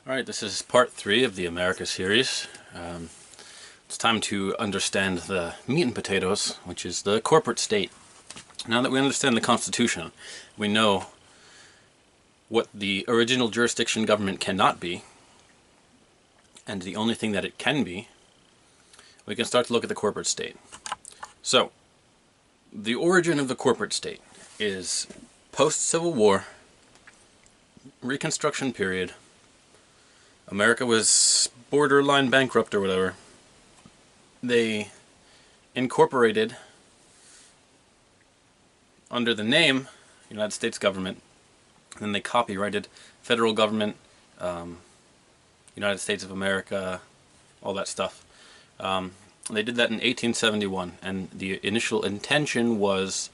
Alright, this is part 3 of the America series. It's time to understand the meat and potatoes, which is the corporate state. Now that we understand the Constitution, we know what the original jurisdiction government cannot be, and the only thing that it can be, we can start to look at the corporate state. So, the origin of the corporate state is post-Civil War, Reconstruction period. America was borderline bankrupt or whatever. They incorporated under the name United States government, and then they copyrighted federal government, United States of America, all that stuff. They did that in 1871, and the initial intention was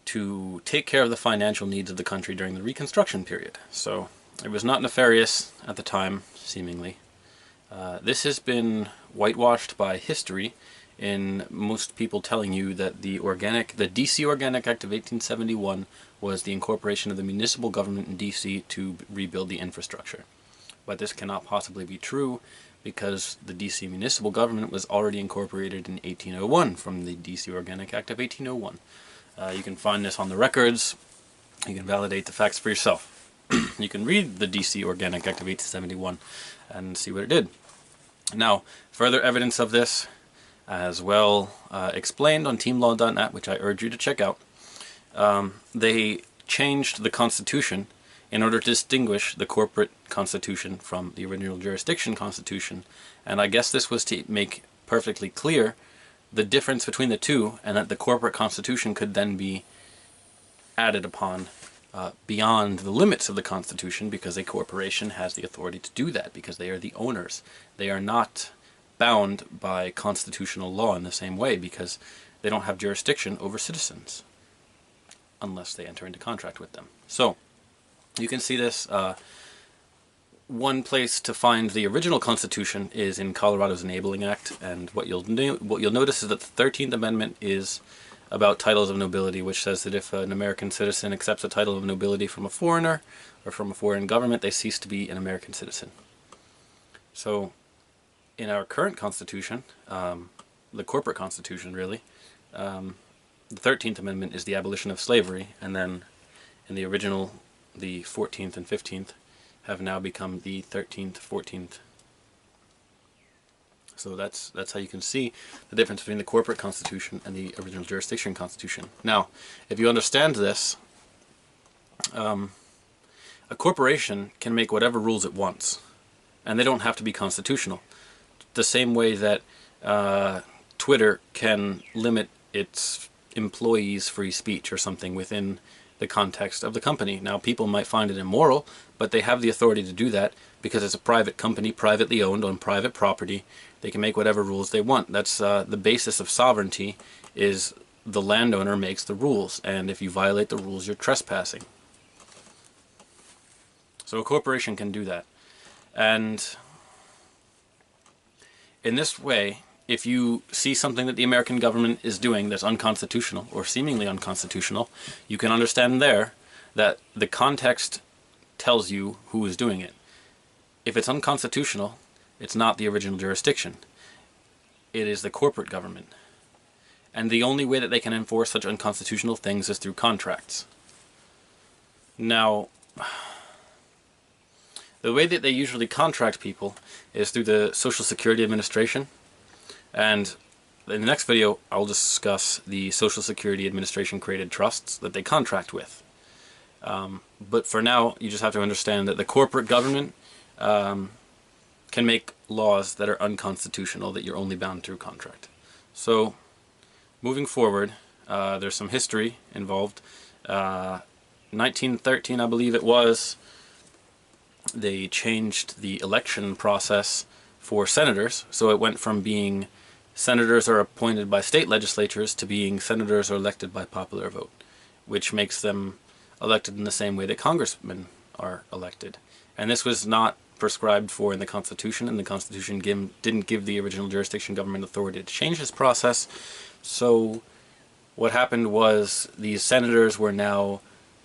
to take care of the financial needs of the country during the Reconstruction period. So it was not nefarious at the time, seemingly. This has been whitewashed by history in most people telling you that the D.C. Organic Act of 1871 was the incorporation of the municipal government in D.C. to rebuild the infrastructure. But this cannot possibly be true because the D.C. municipal government was already incorporated in 1801 from the D.C. Organic Act of 1801. You can find this on the records. You can validate the facts for yourself. You can read the D.C. Organic Act of 1871 and see what it did. Now, further evidence of this, as well explained on teamlaw.net, which I urge you to check out. They changed the Constitution in order to distinguish the corporate Constitution from the original jurisdiction Constitution, and I guess this was to make perfectly clear the difference between the two, and that the corporate Constitution could then be added upon beyond the limits of the Constitution, because a corporation has the authority to do that, because they are the owners. They are not bound by constitutional law in the same way, because they don't have jurisdiction over citizens, unless they enter into contract with them. So, you can see this. One place to find the original Constitution is in Colorado's Enabling Act, and what you'll notice is that the 13th Amendment is about titles of nobility, which says that if an American citizen accepts a title of nobility from a foreigner or from a foreign government, they cease to be an American citizen. So, in our current Constitution, the corporate Constitution really, the 13th Amendment is the abolition of slavery, and then in the original, the 14th and 15th have now become the 13th, 14th. So that's how you can see the difference between the corporate Constitution and the original jurisdiction Constitution. Now, if you understand this, a corporation can make whatever rules it wants, and they don't have to be constitutional. The same way that Twitter can limit its employees' free speech or something within the context of the company. Now, people might find it immoral, but they have the authority to do that because it's a private company, privately owned on private property. They can make whatever rules they want. That's the basis of sovereignty, is the landowner makes the rules, and if you violate the rules, you're trespassing. So a corporation can do that. And in this way, if you see something that the American government is doing that's unconstitutional, or seemingly unconstitutional, you can understand there that the context tells you who is doing it. If it's unconstitutional, it's not the original jurisdiction. It is the corporate government. And the only way that they can enforce such unconstitutional things is through contracts. Now, the way that they usually contract people is through the Social Security Administration. And in the next video, I'll discuss the Social Security Administration created trusts that they contract with. But for now, you just have to understand that the corporate government can make laws that are unconstitutional, that you're only bound through contract. So, moving forward, there's some history involved. 1913, I believe it was, they changed the election process for senators, so it went from being senators are appointed by state legislatures to being senators are elected by popular vote, which makes them elected in the same way that congressmen are elected. And this was not prescribed for in the Constitution, and the Constitution didn't give the original jurisdiction government authority to change this process. So what happened was these senators were now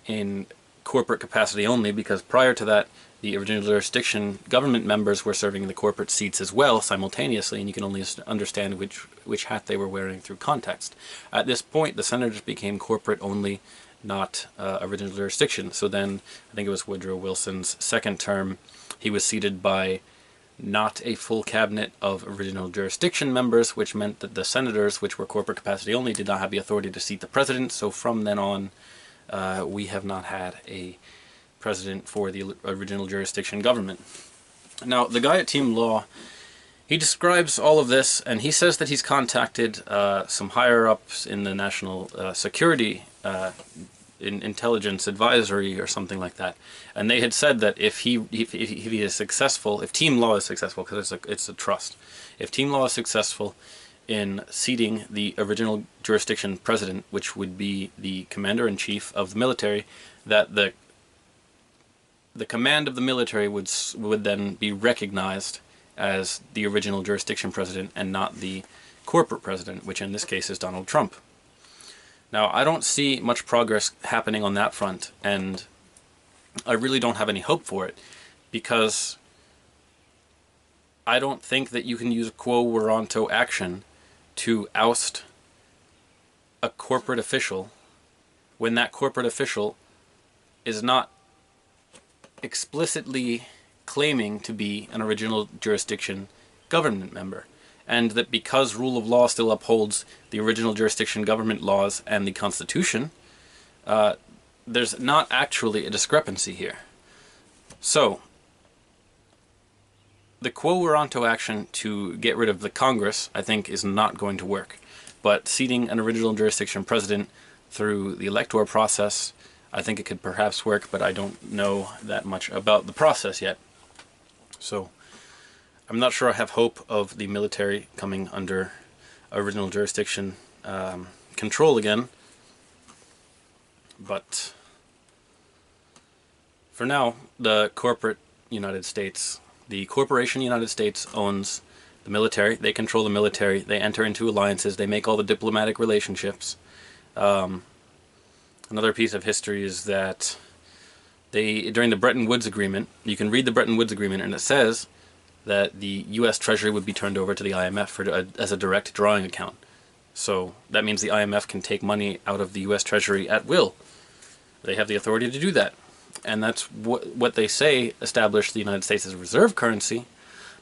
in corporate capacity only, because prior to that the original jurisdiction government members were serving in the corporate seats as well simultaneously, and you can only understand which hat they were wearing through context. At this point, the senators became corporate only, not original jurisdiction. So then, I think it was Woodrow Wilson's second term, he was seated by not a full cabinet of original jurisdiction members, which meant that the senators, which were corporate capacity only, did not have the authority to seat the president. So from then on, we have not had a president for the original jurisdiction government. Now, the guy at Team Law, he describes all of this, and he says that he's contacted some higher-ups in the national security intelligence advisory or something like that, and they had said that if he is successful, if Team Law is successful, because it's a trust, if Team Law is successful in seating the original jurisdiction president, which would be the commander-in-chief of the military, that the command of the military would then be recognized as the original jurisdiction president and not the corporate president, which in this case is Donald Trump. Now, I don't see much progress happening on that front, and I really don't have any hope for it, because I don't think that you can use quo warranto action to oust a corporate official when that corporate official is not explicitly claiming to be an original jurisdiction government member, and that because rule of law still upholds the original jurisdiction government laws and the Constitution, there's not actually a discrepancy here. So, the quo warranto action to get rid of the Congress, I think, is not going to work. But seating an original jurisdiction president through the electoral process, I think it could perhaps work, but I don't know that much about the process yet. So, I'm not sure I have hope of the military coming under original jurisdiction control again. But for now, the corporate United States, the corporation United States owns the military. They control the military. They enter into alliances. They make all the diplomatic relationships. Another piece of history is that during the Bretton Woods Agreement, you can read the Bretton Woods Agreement, and it says that the U.S. Treasury would be turned over to the IMF as a direct drawing account. So that means the IMF can take money out of the U.S. Treasury at will. They have the authority to do that. And that's what they say established the United States as a reserve currency.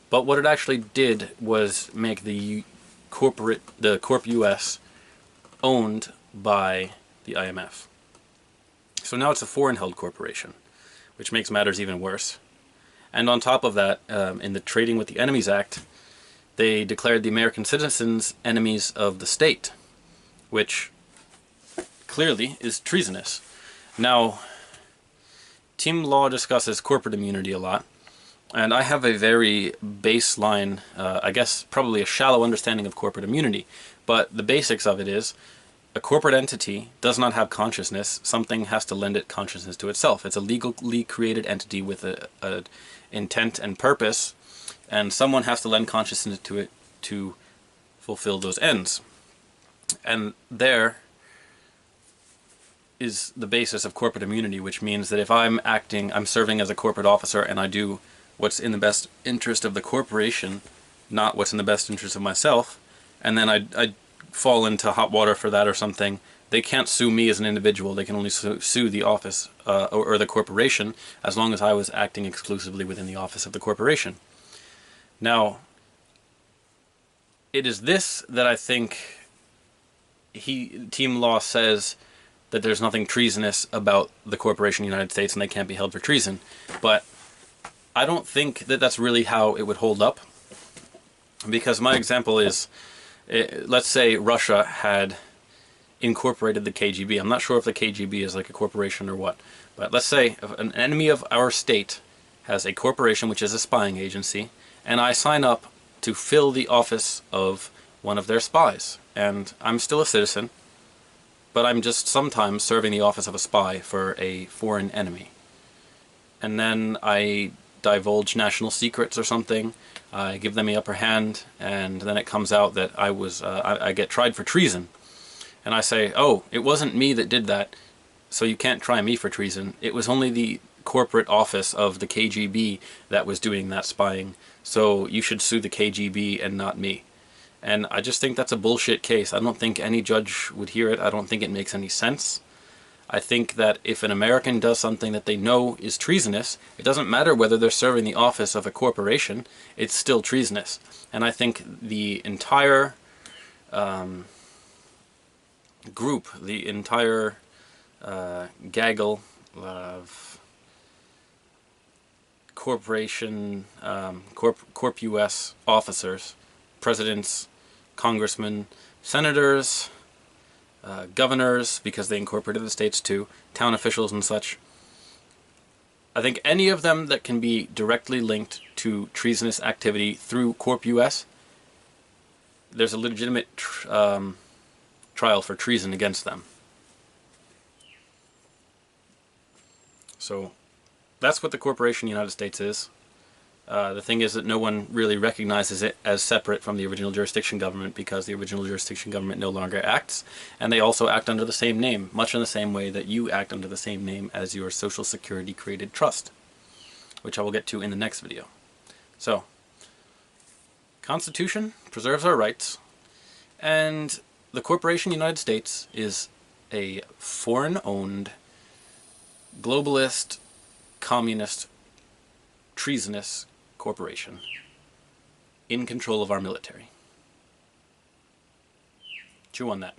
But what it actually did was make the Corp US owned by the IMF. So now it's a foreign-held corporation, which makes matters even worse. And on top of that, in the Trading with the Enemies Act, they declared the American citizens enemies of the state, which clearly is treasonous. Now, Team Law discusses corporate immunity a lot, and I have a very baseline, I guess probably a shallow understanding of corporate immunity, but the basics of it is, a corporate entity does not have consciousness. Something has to lend it consciousness to itself. It's a legally created entity with a intent and purpose, and someone has to lend consciousness to it to fulfill those ends. And there is the basis of corporate immunity, which means that if I'm serving as a corporate officer and I do what's in the best interest of the corporation, not what's in the best interest of myself, and then I fall into hot water for that or something, they can't sue me as an individual. They can only sue the office or the corporation, as long as I was acting exclusively within the office of the corporation. Now, it is this that I think Team Law says that there's nothing treasonous about the corporation United States and they can't be held for treason. But I don't think that that's really how it would hold up. Because my example is, let's say Russia had incorporated the KGB. I'm not sure if the KGB is like a corporation or what. But let's say an enemy of our state has a corporation which is a spying agency, and I sign up to fill the office of one of their spies. And I'm still a citizen, but I'm just sometimes serving the office of a spy for a foreign enemy. And then I divulge national secrets or something, I give them the upper hand, and then it comes out that I get tried for treason. And I say, oh, it wasn't me that did that, so you can't try me for treason. It was only the corporate office of the KGB that was doing that spying, so you should sue the KGB and not me. And I just think that's a bullshit case. I don't think any judge would hear it. I don't think it makes any sense. I think that if an American does something that they know is treasonous, it doesn't matter whether they're serving the office of a corporation, it's still treasonous. And I think the entire group, the entire gaggle of corporation, Corp US officers, presidents, congressmen, senators, governors, because they incorporated the states too, town officials and such. I think any of them that can be directly linked to treasonous activity through Corp US, there's a legitimate trial for treason against them. So that's what the Corporation United States is. The thing is that no one really recognizes it as separate from the original jurisdiction government because the original jurisdiction government no longer acts, and they also act under the same name, much in the same way that you act under the same name as your Social Security created trust, which I will get to in the next video. So, Constitution preserves our rights, and the Corporation United States is a foreign-owned, globalist, communist, treasonous corporation in control of our military. Chew on that.